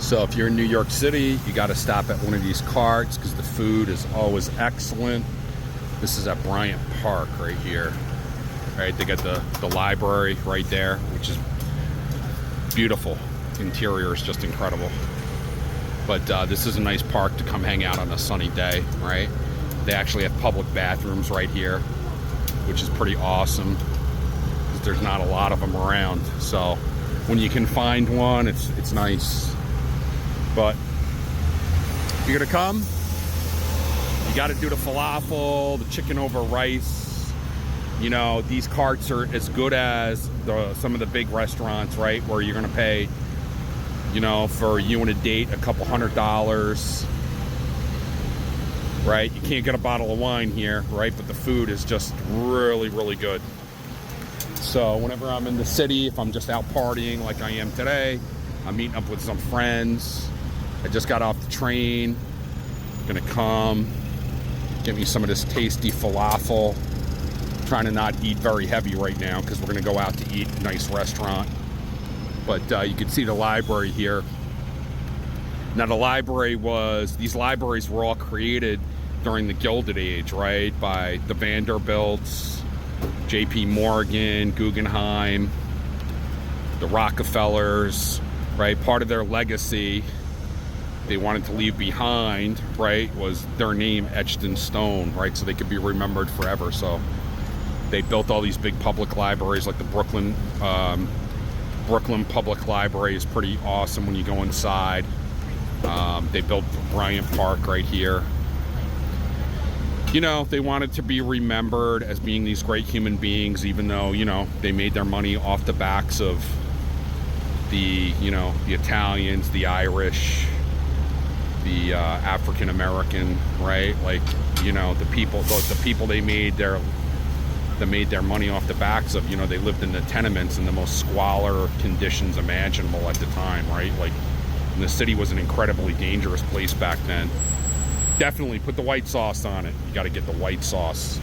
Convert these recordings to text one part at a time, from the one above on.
So if you're in New York City, you got to stop at one of these carts because the food is always excellent. This is at Bryant Park right here. Right, they got the library right there, which is beautiful. The interior is just incredible. But this is a nice park to come hang out on a sunny day, right? They actually have public bathrooms right here, which is pretty awesome because there's not a lot of them around. So when you can find one, it's nice. But if you're gonna come, you got to do the falafel, the chicken over rice. You know, these carts are as good as some of the big restaurants, right? Where you're gonna pay, you know, for you and a date a couple $100, right? You can't get a bottle of wine here, right? But the food is just really, really good. So whenever I'm in the city, if I'm just out partying like I am today, I'm meeting up with some friends. I just got off the train. I'm gonna come get me some of this tasty falafel. I'm trying to not eat very heavy right now because we're gonna go out to eat at a nice restaurant. But you can see the library here. Now these libraries were all created during the Gilded Age, right? By the Vanderbilts, J.P. Morgan, Guggenheim, the Rockefellers, right? Part of their legacy they wanted to leave behind, right, was their name etched in stone, right? So they could be remembered forever. So they built all these big public libraries like the Brooklyn Public Library is pretty awesome when you go inside. They built Bryant Park right here. You know, they wanted to be remembered as being these great human beings, even though, you know, they made their money off the backs of the, you know, the Italians, the Irish, the African American, right? Like, you know, the people they made their money off the backs of. You know, they lived in the tenements in the most squalor conditions imaginable at the time, right? Like, and the city was an incredibly dangerous place back then. Definitely put the white sauce on it. You got to get the white sauce.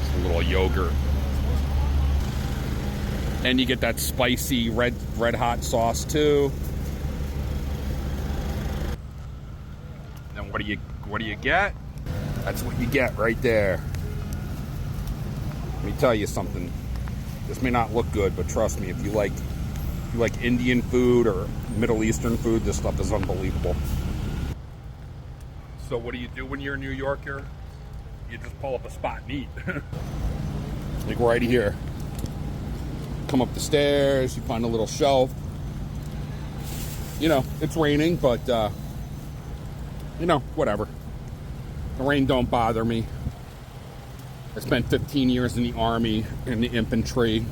It's a little yogurt. And you get that spicy red hot sauce too. Then what do you get? That's what you get right there. Let me tell you something. This may not look good, but trust me, if you like Indian food or Middle Eastern food, this stuff is unbelievable. So what do you do when you're a New Yorker? You just pull up a spot and eat. Like right here. Come up the stairs, you find a little shelf. You know, it's raining, but you know, whatever. The rain don't bother me. I spent 15 years in the Army, in the infantry.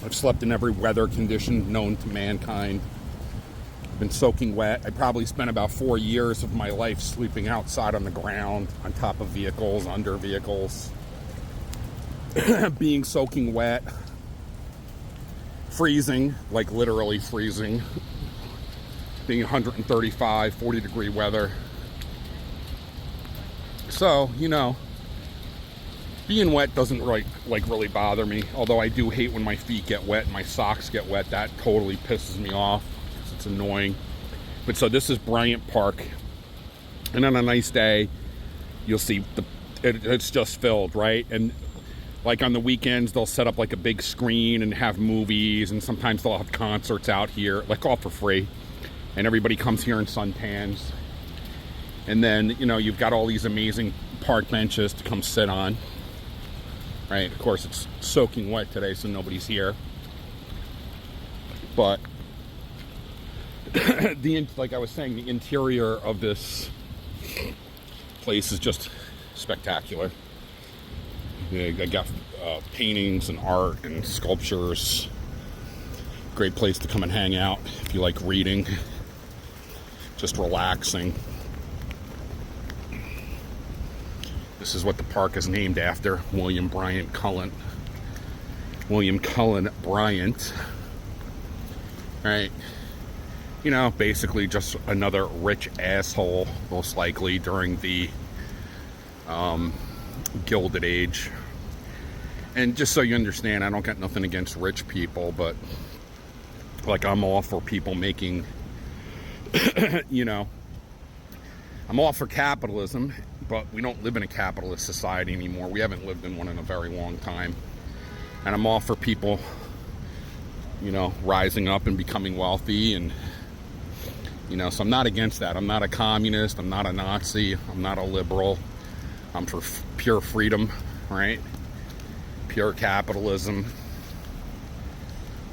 I've slept in every weather condition known to mankind. I've been soaking wet. I probably spent about 4 years of my life sleeping outside on the ground, on top of vehicles, under vehicles. Being soaking wet. Freezing, like literally freezing. Being 135, 40 degree weather. So, you know, being wet doesn't really bother me. Although I do hate when my feet get wet and my socks get wet. That totally pisses me off. It's annoying. But so this is Bryant Park. And on a nice day, you'll see it's just filled, right? And like on the weekends, they'll set up like a big screen and have movies. And sometimes they'll have concerts out here, like all for free. And everybody comes here in suntans. And then, you know, you've got all these amazing park benches to come sit on. Right? Of course, it's soaking wet today, so nobody's here. But like I was saying, the interior of this place is just spectacular. I got paintings and art and sculptures. Great place to come and hang out if you like reading, just relaxing. This is what the park is named after, William Cullen Bryant. Right? You know, basically just another rich asshole, most likely, during the Gilded Age. And just so you understand, I don't got nothing against rich people, but like I'm all for people making You know, I'm all for capitalism, but we don't live in a capitalist society anymore. We haven't lived in one in a very long time. And I'm all for people, you know, rising up and becoming wealthy. And, you know, so I'm not against that. I'm not a communist. I'm not a Nazi. I'm not a liberal. I'm for pure freedom, right? Pure capitalism.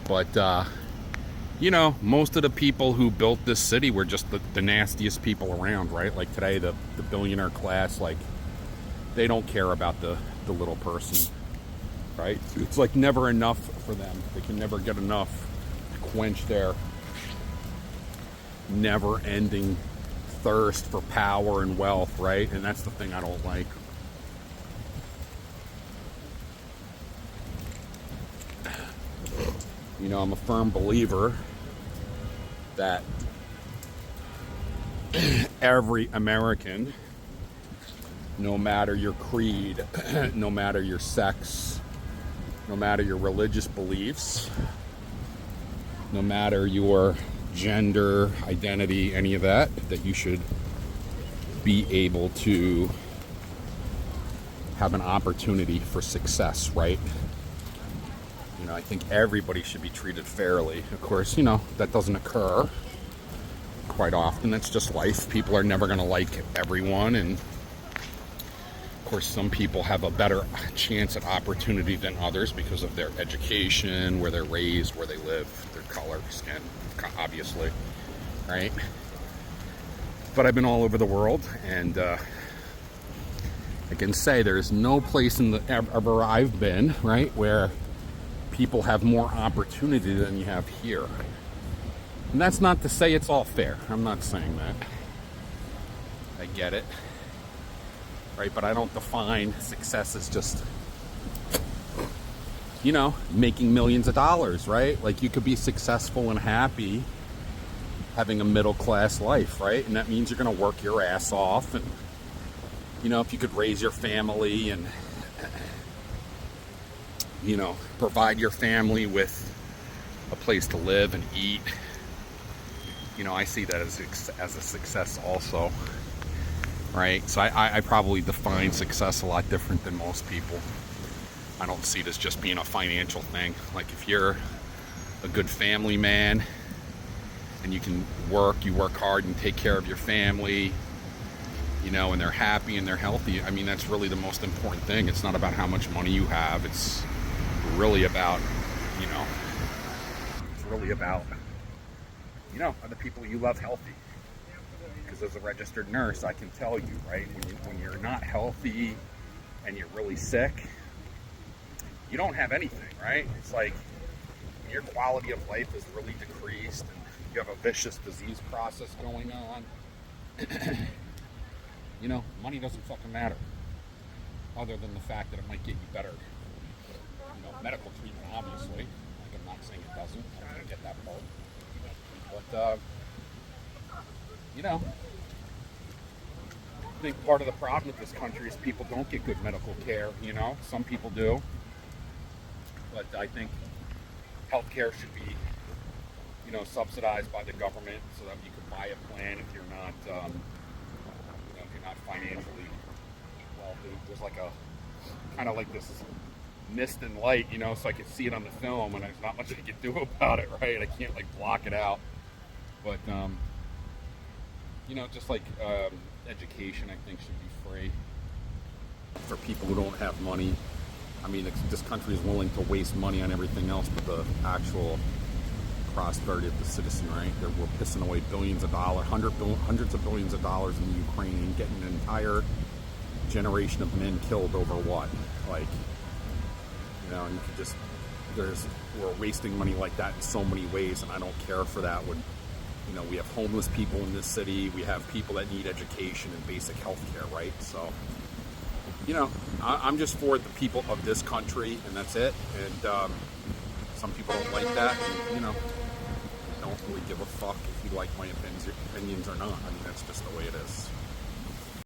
But, you know, most of the people who built this city were just the nastiest people around, right? Like today, the billionaire class, like, they don't care about the little person, right? It's like never enough for them. They can never get enough to quench their never-ending thirst for power and wealth, right? And that's the thing I don't like. You know, I'm a firm believer that every American, no matter your creed, no matter your sex, no matter your religious beliefs, no matter your gender, identity, any of that, that you should be able to have an opportunity for success, right? You know, I think everybody should be treated fairly. Of course, you know, that doesn't occur quite often. That's just life. People are never going to like everyone. And, of course, some people have a better chance at opportunity than others because of their education, where they're raised, where they live, their color, skin, obviously, right? But I've been all over the world, and I can say there's no place in the ever I've been, right, where people have more opportunity than you have here. And that's not to say it's all fair. I'm not saying that. I get it. Right? But I don't define success as just, you know, making millions of dollars, right? Like, you could be successful and happy having a middle class life, right? And that means you're going to work your ass off. And, you know, if you could raise your family and, you know, provide your family with a place to live and eat, you know, I see that as a success also, right? So I probably define success a lot different than most people. I don't see it as just being a financial thing. Like, if you're a good family man and you can you work hard and take care of your family, you know, and they're happy and they're healthy, I mean, that's really the most important thing. It's not about how much money you have. It's really about, you know, are the people you love healthy? Because as a registered nurse, I can tell you, right, when you're not healthy and you're really sick, you don't have anything, right? It's like your quality of life is really decreased, and you have a vicious disease process going on. You know, money doesn't fucking matter, other than the fact that it might get you better, you know, medical treatment, obviously. Like, I'm not saying it doesn't. I don't get that part. But, you know, I think part of the problem with this country is people don't get good medical care, you know. Some people do. But I think healthcare should be, you know, subsidized by the government so that you can buy a plan if you're not, you know, if you're not financially wealthy. There's like a, kind of like this mist and light, you know, so I can see it on the film, and there's not much I can do about it, right? I can't, like, block it out. But, you know, just like education, I think, should be free for people who don't have money. I mean, this country is willing to waste money on everything else but the actual prosperity of the citizen, right? We're pissing away billions of dollars, hundreds of billions of dollars in the Ukraine, getting an entire generation of men killed over what? Like, you know, and you could just, we're wasting money like that in so many ways, and I don't care for that. When, you know, we have homeless people in this city, we have people that need education and basic health care, right? So, you know, I'm just for the people of this country, and that's it. And some people don't like that, and, you know, don't really give a fuck if you like my opinions or not. I mean, that's just the way it is.